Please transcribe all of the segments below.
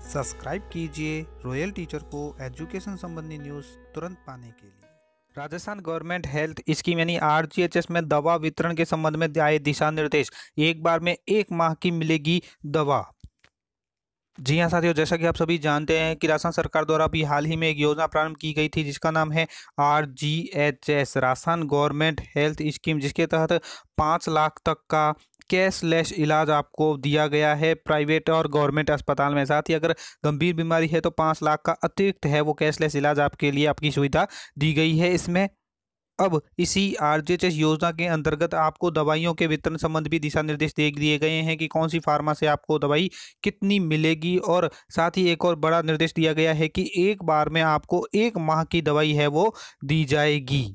Subscribe कीजिए royal teacher को education संबंधी न्यूज़ तुरंत पाने के लिए। राजस्थान गवर्नमेंट हेल्थ स्कीम यानी आरजीएचएस में दवा वितरण के संबंध में आए दिशा निर्देश। एक बार में 1 माह की मिलेगी दवा। जी हाँ साथियों, जैसा कि आप सभी जानते हैं कि राजस्थान सरकार द्वारा अभी हाल ही में एक योजना प्रारंभ की गई थी जिसका नाम है RGHS, Rajasthan government health scheme, जिसके तहत 5 लाख तक का कैशलेस इलाज आपको दिया गया है प्राइवेट और गवर्नमेंट अस्पताल में। साथ ही अगर गंभीर बीमारी है तो 5 लाख का अतिरिक्त है वो कैशलेस इलाज आपके लिए आपकी सुविधा दी गई है इसमें। अब इसी आरजीएचएस योजना के अंतर्गत आपको दवाइयों के वितरण संबंध भी दिशा निर्देश दे दिए गए हैं कि कौन सी फार्मा से आपको दवाई कितनी मिलेगी, और साथ ही एक और बड़ा निर्देश दिया गया है कि एक बार में आपको 1 माह की दवाई है वो दी जाएगी।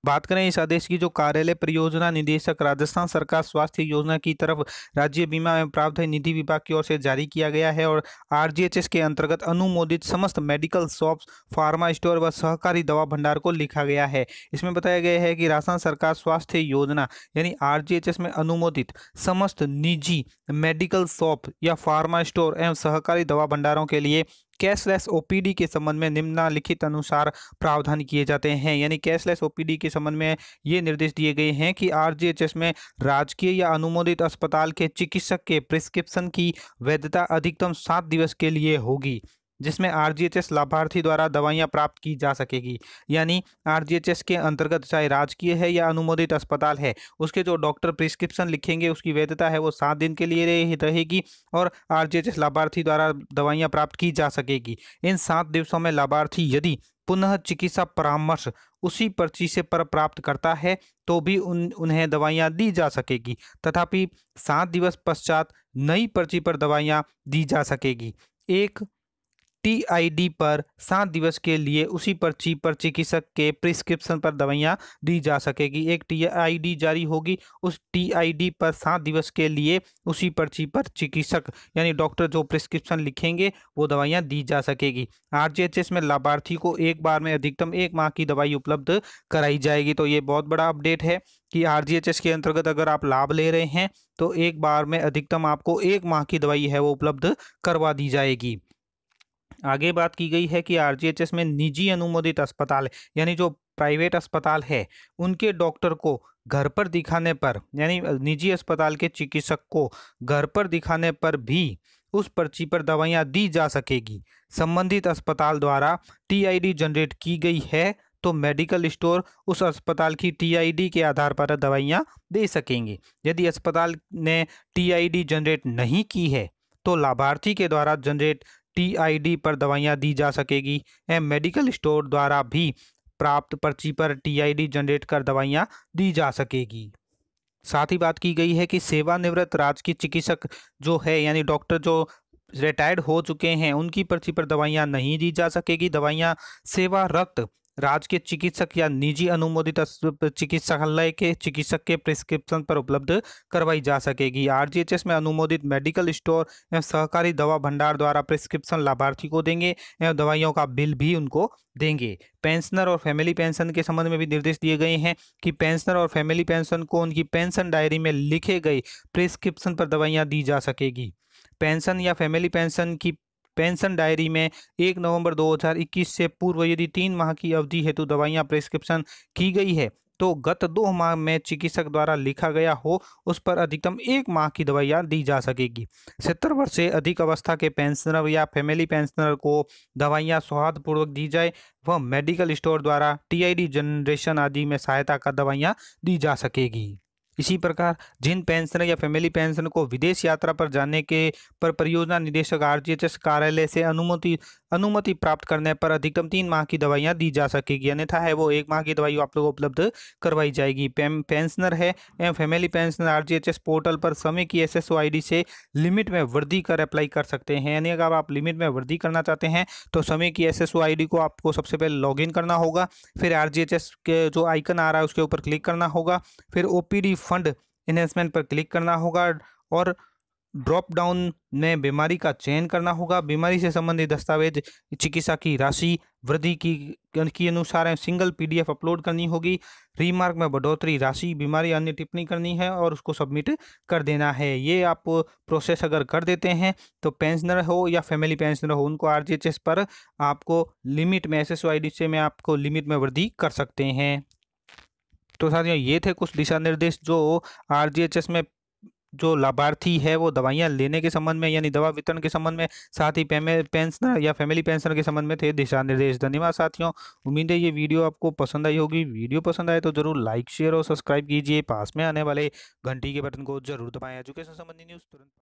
बात करें इस आदेश की, जो कार्यालय परियोजना निदेशक राजस्थान सरकार स्वास्थ्य योजना की तरफ राज्य बीमा एवं प्रावधान निधि विभाग की ओर से जारी किया गया है, और आरजीएचएस के अंतर्गत अनुमोदित समस्त मेडिकल शॉप्स, फार्मा स्टोर व सहकारी दवा भंडार को लिखा गया है। इसमें बताया गया है कि राजस्थान सरकार स्वास्थ्य योजना यानी आरजीएचएस में अनुमोदित समस्त निजी मेडिकल शॉप या फार्मा स्टोर एवं सहकारी दवा भंडारों के लिए कैशलेस ओपीडी के संबंध में निम्नलिखित अनुसार प्रावधान किए जाते हैं। यानी कैशलेस ओपीडी के संबंध में ये निर्देश दिए गए हैं कि आरजीएचएस में राजकीय या अनुमोदित अस्पताल के चिकित्सक के प्रिस्क्रिप्शन की वैधता अधिकतम 7 दिवस के लिए होगी, जिसमें आरजीएचएस लाभार्थी द्वारा दवाइयां प्राप्त की जा सकेगी। यानी आरजीएचएस के अंतर्गत चाहे राजकीय है या अनुमोदित अस्पताल है, उसके जो डॉक्टर प्रिस्क्रिप्शन लिखेंगे उसकी वैधता है वो 7 दिन के लिए रहेगी, और आरजीएचएस लाभार्थी द्वारा दवाइयां प्राप्त की जा सकेगी। इन 7 दिवसों में लाभार्थी यदि पुनः चिकित्सा परामर्श उसी पर्ची से पर प्राप्त करता है तो भी उन्हें दवाइयां दी जा सकेगी, तथापि 7 दिवस पश्चात नई पर्ची पर दवाइयां दी जा सकेगी। एक टीआईडी पर 7 दिवस के लिए उसी पर्ची पर चिकित्सक के प्रिस्क्रिप्शन पर दवाइयां दी जा सकेगी। एक टीआईडी जारी होगी, उस टीआईडी पर 7 दिवस के लिए उसी पर्ची पर चिकित्सक यानी डॉक्टर जो प्रिस्क्रिप्शन लिखेंगे वो दवाइयां दी जा सकेगी। आरजीएचएस में लाभार्थी को एक बार में अधिकतम 1 माह की दवाई उपलब्ध कराई जाएगी। तो ये बहुत बड़ा अपडेट है कि आरजीएचएस के अंतर्गत अगर आप लाभ ले रहे हैं तो एक बार में अधिकतम आपको 1 माह की दवाई है वो उपलब्ध करवा दी जाएगी। आगे बात की गई है कि आरजीएचएस में निजी अनुमोदित अस्पताल यानी जो प्राइवेट अस्पताल है उनके डॉक्टर को घर पर दिखाने पर, यानी निजी अस्पताल के चिकित्सक को घर पर दिखाने पर भी उस पर्ची पर दवाइयां दी जा सकेगी। संबंधित अस्पताल द्वारा टीआईडी जनरेट की गई है तो मेडिकल स्टोर उस अस्पताल की टीआईडी के आधार पर दवाइयां दे सकेंगे। यदि अस्पताल ने टीआईडी जनरेट नहीं की है तो लाभार्थी के द्वारा जनरेट टीआईडी पर दवाइयां दी जा सकेगी एवं मेडिकल स्टोर द्वारा भी प्राप्त पर्ची पर टीआईडी जनरेट कर दवाइयां दी जा सकेगी। साथ ही बात की गई है कि सेवानिवृत्त राजकीय चिकित्सक जो है यानी डॉक्टर जो रिटायर्ड हो चुके हैं उनकी पर्ची पर दवाइयां नहीं दी जा सकेगी। दवाइयां सेवारत राजकीय चिकित्सक या निजी अनुमोदित चिकित्सालय के चिकित्सक के प्रिस्क्रिप्शन पर उपलब्ध करवाई जा सकेगी। आरजीएचएस में अनुमोदित मेडिकल स्टोर एवं सहकारी दवा भंडार द्वारा प्रिस्क्रिप्शन लाभार्थी को देंगे एवं दवाइयों का बिल भी उनको देंगे। पेंशनर और फैमिली पेंशन के संबंध में भी निर्देश दिए गए हैं कि पेंशनर और फैमिली पेंशन को उनकी पेंशन डायरी में लिखे गए प्रिस्क्रिप्शन पर दवाइयां दी जा सकेगी। पेंशन या फैमिली पेंशन की पेंशन डायरी में 1 नवंबर 2021 से पूर्व यदि 3 माह की अवधि हेतु दवाइयां प्रिस्क्रिप्शन की गई है तो गत 2 माह में चिकित्सक द्वारा लिखा गया हो उस पर अधिकतम 1 माह की दवाइयां दी जा सकेगी। 70 वर्ष से अधिक अवस्था के पेंशनर या फैमिली पेंशनर को दवाइयां सौहार्दपूर्वक दी जाए, वह मेडिकल स्टोर द्वारा टीआईडी जनरेशन आदि में सहायता कर दवाइयां दी जा सकेगी। इसी प्रकार जिन पेंशनर या फैमिली पेंशन को विदेश यात्रा पर जाने के पर परियोजना निदेशक आरजीएचएस कार्यालय से अनुमति प्राप्त करने पर अधिकतम 3 माह की दवाइयां दी जा सकेगी, अन्यथा है वो 1 माह की दवाई आप लोगों को उपलब्ध करवाई जाएगी। पेंशनर है एवं फैमिली पेंशनर आरजीएचएस पोर्टल पर समय की एसएसओ आईडी से लिमिट में वृद्धि कर अप्लाई कर सकते हैं। यानी अगर आप लिमिट में वृद्धि करना चाहते हैं तो समय की एसएसओ आईडी को आपको सबसे पहले लॉगिन करना होगा, फिर आरजीएचएस के जो आइकन आ रहा है उसके ऊपर क्लिक करना होगा, फिर ओपीडी फंड इन्वेस्टमेंट पर क्लिक करना होगा और ड्रॉप डाउन में बीमारी का चयन करना होगा। बीमारी से संबंधित दस्तावेज, चिकित्सा की राशि वृद्धि की अनुसार है, सिंगल पीडीएफ अपलोड करनी होगी। रीमार्क में बढ़ोतरी राशि, बीमारी, अन्य टिप्पणी करनी है और उसको सबमिट कर देना है। ये आप प्रोसेस अगर कर देते हैं तो पेंशनर हो या फैमिली पेंशनर हो, उनको आरजीएचएस पर आपको लिमिट में एसएसवाईडी से में आपको लिमिट में वृद्धि कर सकते हैं। तो साथियों, ये थे कुछ दिशा निर्देश जो आरजीएचएस में जो लाभार्थी है वो दवाइयाँ लेने के संबंध में यानी दवा वितरण के संबंध में, साथ ही पेंशनर या फैमिली पेंशनर के संबंध में थे दिशा निर्देश। धन्यवाद साथियों, उम्मीद है ये वीडियो आपको पसंद आई होगी। वीडियो पसंद आए तो जरूर लाइक, शेयर और सब्सक्राइब कीजिए। पास में आने वाले घंटी के बटन को जरूर दबाएं। एजुकेशन संबंधी न्यूज़ तुरंत